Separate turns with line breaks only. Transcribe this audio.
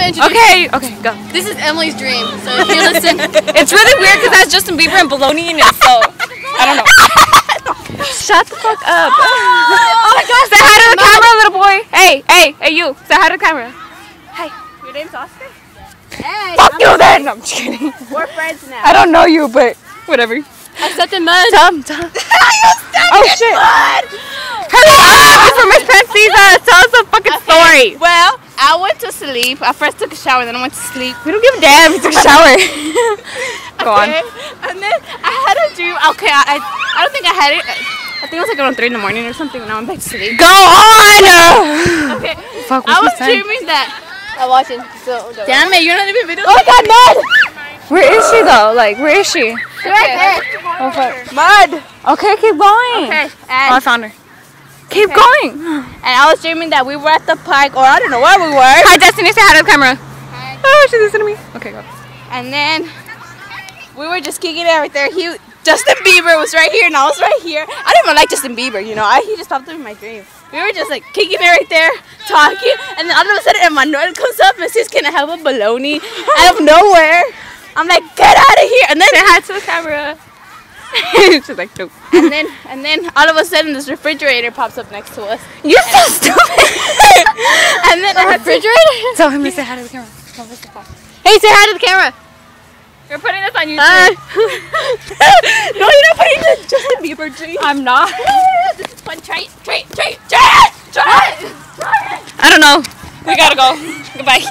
introduce
Okay, go.
This is Emily's dream, so if you listen.
It's really weird because that's Justin Bieber and baloney in it, so I don't know. Shut the fuck up.
Oh my gosh,
say hi to the camera, little boy. Hey, you. Say hi to the camera.
Hey, your name's Oscar? Hey.
Fuck you then. No, I'm just kidding.
We're friends now.
I don't know you, but whatever.
I stepped in mud.
Tom. Oh shit. Hello, you're from Miss Pancisa. Tell us a fucking story.
Well, I went to sleep. I first took a shower, then I went to sleep.
We don't give a damn if you took a shower. Go on.
And then I had a dream. Okay, I don't think I had it. I think it was like around 3 in the morning or something when I went back to sleep.
Go on!
Okay.
Fuck,
I was dreaming that. I'm watching. So, damn it, you're not even videotaping.
Oh my god, Mud! Where is she though? Like, where is she?
Right there.
Oh fuck. Mud! Okay, keep going.
Okay.
Oh, I found her. Keep going.
And I was dreaming that we were at the park, or I don't know where we were.
Hi, Destiny. Say hi to the camera.
Hi.
Oh, she's listening to me. Okay, go.
And then we were just kicking it right there. Justin Bieber was right here, and I was right here. I didn't even like Justin Bieber, you know. He just popped up in my dream. We were just like kicking it right there, talking, and then all of a sudden Emmanuel comes up and says, "Can I have a baloney?" Out of nowhere. I'm like, "Get out of here!" And then
Say hi to the camera. She's like, nope.
And then all of a sudden this refrigerator pops up next to us.
You're so stupid.
And then a refrigerator?
Tell him to say hi to the camera.
Hey, say hi to the camera.
You're putting this on YouTube.
No, you're not putting the Justin Bieber dream.
I'm not.
This is fun. Try it.
I don't know. We gotta go. Goodbye.